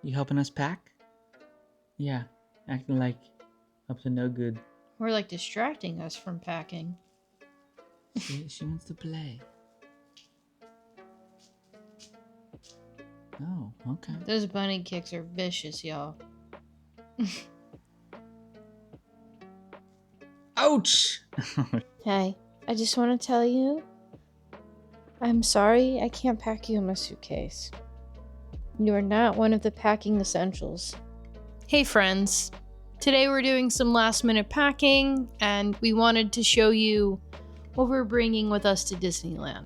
You helping us pack? Yeah, acting like up to no good. Or like distracting us from packing. She wants to play. Oh, okay. Those bunny kicks are vicious, y'all. Ouch! Hey, I just want to tell you, I'm sorry I can't pack you in my suitcase. You are not one of the packing essentials. Hey friends, today we're doing some last minute packing and we wanted to show you what we're bringing with us to Disneyland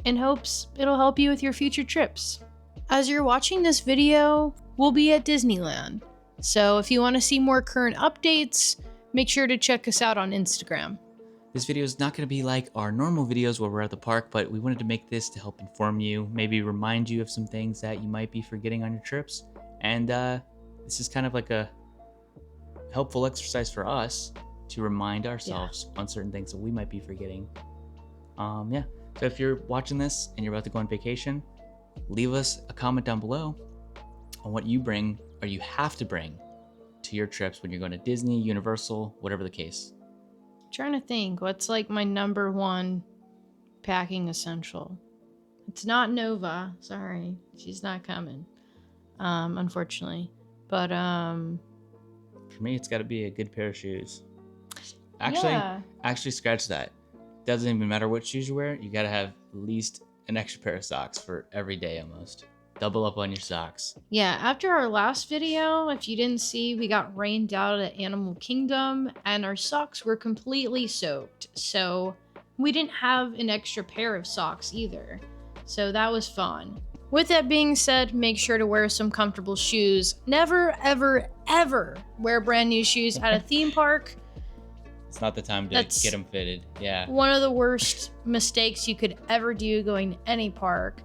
in hopes it'll help you with your future trips. As you're watching this video, we'll be at Disneyland, so if you want to see more current updates, make sure to check us out on Instagram. This video is not going to be like our normal videos where we're at the park, but we wanted to make this to help inform you, maybe remind you of some things that you might be forgetting on your trips. And this is kind of like a helpful exercise for us to remind ourselves on certain things that we might be forgetting. Yeah. So if you're watching this and you're about to go on vacation, leave us a comment down below on what you bring or you have to bring to your trips when you're going to Disney, Universal, whatever the case. Trying to think, what's like my number one packing essential? It's not Nova. Sorry, she's not coming. Unfortunately, but for me, it's got to be a good pair of shoes. Actually, scratch that. Doesn't even matter what shoes you wear. You got to have at least an extra pair of socks for every day almost. Double up on your socks. Yeah, after our last video, if you didn't see, we got rained out at Animal Kingdom and our socks were completely soaked. So we didn't have an extra pair of socks either. So that was fun. With that being said, make sure to wear some comfortable shoes. Never, ever, ever wear brand new shoes at a theme park. It's not the time to get them fitted. Yeah. One of the worst mistakes you could ever do going to any park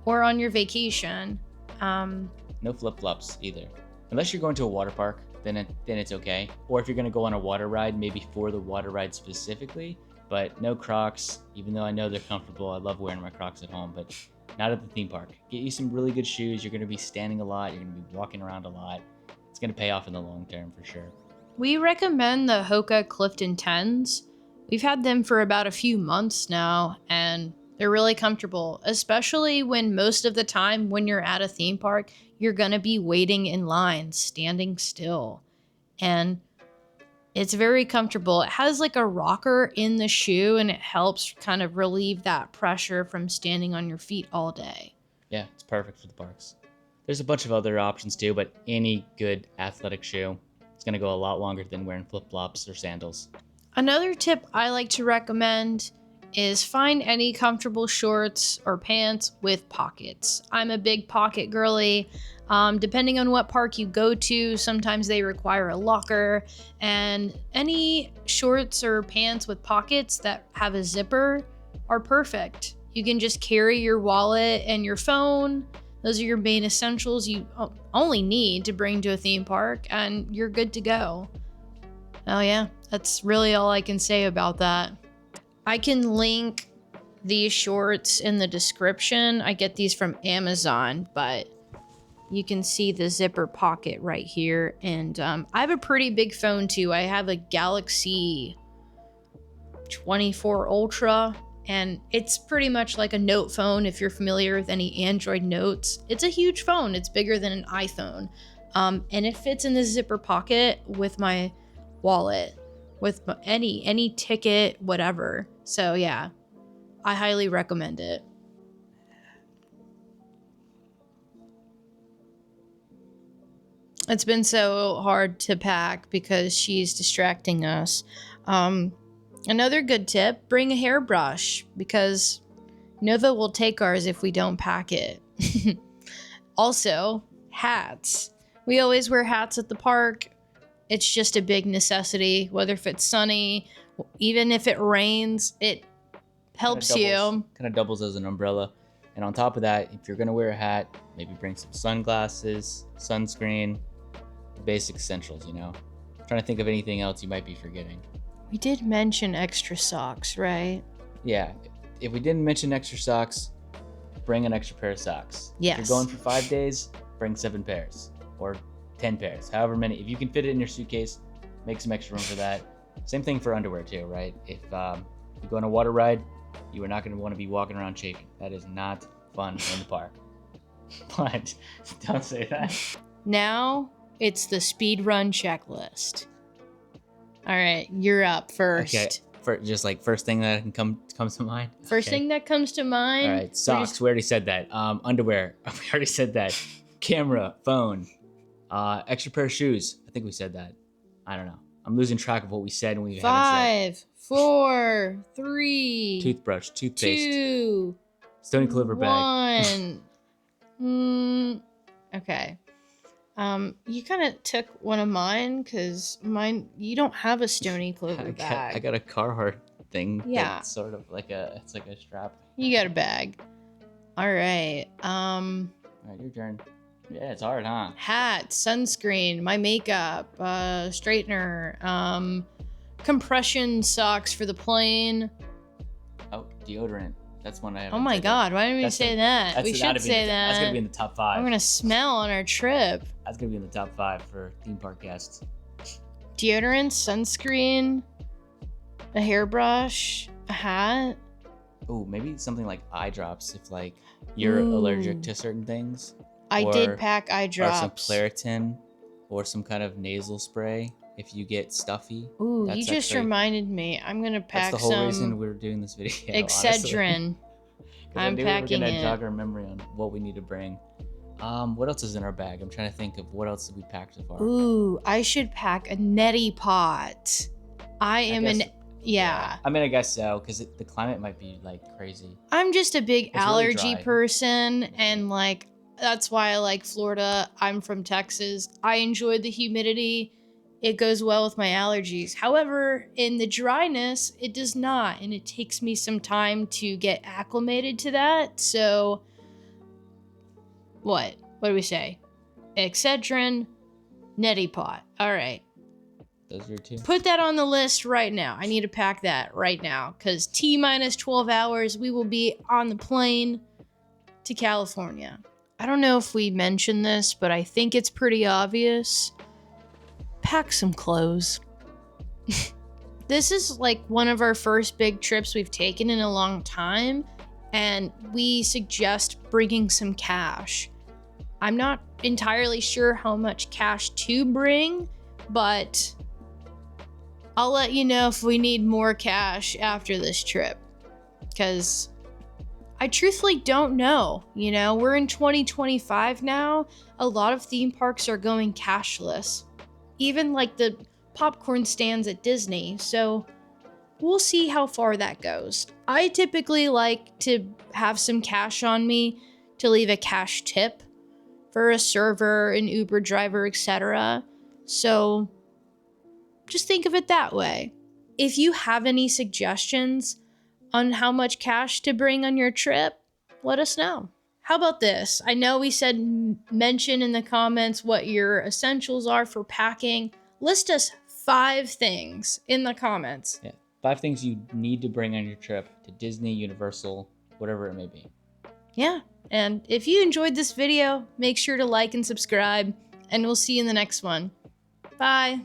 or on your vacation. No flip-flops either. Unless you're going to a water park, then it's okay. Or if you're going to go on a water ride, maybe for the water ride specifically. But no Crocs, even though I know they're comfortable. I love wearing my Crocs at home, but not at the theme park. Get you some really good shoes. You're going to be standing a lot. You're going to be walking around a lot. It's going to pay off in the long term for sure. We recommend the Hoka Clifton 10s. We've had them for about a few months now, and they're really comfortable, especially when most of the time when you're at a theme park, you're going to be waiting in line, standing still. And it's very comfortable. It has like a rocker in the shoe and it helps kind of relieve that pressure from standing on your feet all day. Yeah, it's perfect for the parks. There's a bunch of other options too, but any good athletic shoe is going to go a lot longer than wearing flip-flops or sandals. Another tip I like to recommend is find any comfortable shorts or pants with pockets. I'm a big pocket girly. Depending on what park you go to, sometimes they require a locker, and any shorts or pants with pockets that have a zipper are perfect. You can just carry your wallet and your phone. Those are your main essentials you only need to bring to a theme park, and you're good to go. Oh yeah, that's really all I can say about that. I can link these shorts in the description. I get these from Amazon, but you can see the zipper pocket right here. And I have a pretty big phone too. I have a Galaxy 24 Ultra, and it's pretty much like a note phone if you're familiar with any Android notes. It's a huge phone. It's bigger than an iPhone. And it fits in the zipper pocket with my wallet, with any ticket, whatever. So yeah, I highly recommend it. It's been so hard to pack because she's distracting us. Another good tip, bring a hairbrush because Nova will take ours if we don't pack it. Also, hats. We always wear hats at the park. It's just a big necessity, whether if it's sunny, even if it rains, it helps you. Kind of doubles as an umbrella. And on top of that, if you're going to wear a hat, maybe bring some sunglasses, sunscreen, the basic essentials, you know. I'm trying to think of anything else you might be forgetting. We did mention extra socks, right? Yeah. If we didn't mention extra socks, bring an extra pair of socks. Yes. If you're going for 5 days, bring 7 pairs or 10 pairs, however many. If you can fit it in your suitcase, make some extra room for that. Same thing for underwear too, right? If you go on a water ride, you are not going to want to be walking around shaking. That is not fun in the park. But don't say that. Now it's the speed run checklist. All right, you're up first. Okay, first thing that comes to mind. First thing that comes to mind. All right, socks. We already said that. Underwear. We already said that. Camera, phone, extra pair of shoes. I think we said that. I don't know. I'm losing track of what we said and we haven't said. 5, 4, 3. Toothbrush, toothpaste. 2. Stony Clover bag. 1. Okay. You kind of took one of mine because mine. You don't have a Stony Clover bag. I got a Carhartt thing. Yeah. That's sort of like it's like a strap. You got a bag. All right. All right, your turn. Yeah, it's hard, huh? Hat, sunscreen, my makeup, straightener, compression socks for the plane. Oh, deodorant. That's one I have. Oh my God, why didn't we say that? We should say that. That's gonna be in the top 5. We're gonna smell on our trip. That's gonna be in the top 5 for theme park guests. Deodorant, sunscreen, a hairbrush, a hat. Oh, maybe something like eye drops if like you're allergic to certain things. I did pack eye drops. Or some Claritin, or some kind of nasal spray if you get stuffy. Ooh, you just reminded me. I'm gonna pack some. That's the whole reason we're doing this video. Excedrin. I'm packing it. We're gonna jog our memory on what we need to bring. What else is in our bag? I'm trying to think of what else did we pack so far. Ooh, I should pack a neti pot. I mean, I guess so, because the climate might be like crazy. I'm just a big allergy really person, and like that's why I like Florida. I'm from Texas. I enjoy the humidity. It goes well with my allergies. However, in the dryness, it does not, and it takes me some time to get acclimated to that. So, what do we say? Excedrin, neti pot. All right. Those are your 2. Put that on the list right now. I need to pack that right now because T-minus 12 hours, we will be on the plane to California. I don't know if we mentioned this, but I think it's pretty obvious. Pack some clothes. This is like one of our first big trips we've taken in a long time, and we suggest bringing some cash. I'm not entirely sure how much cash to bring, but I'll let you know if we need more cash after this trip, because I truthfully don't know. You know, we're in 2025 now. A lot of theme parks are going cashless, even like the popcorn stands at Disney. So we'll see how far that goes. I typically like to have some cash on me to leave a cash tip for a server, an Uber driver, etc. So just think of it that way. If you have any suggestions on how much cash to bring on your trip, let us know. How about this? I know we said mention in the comments what your essentials are for packing. List us 5 things in the comments. Yeah, 5 things you need to bring on your trip to Disney, Universal, whatever it may be. Yeah, and if you enjoyed this video, make sure to like and subscribe, and we'll see you in the next one. Bye.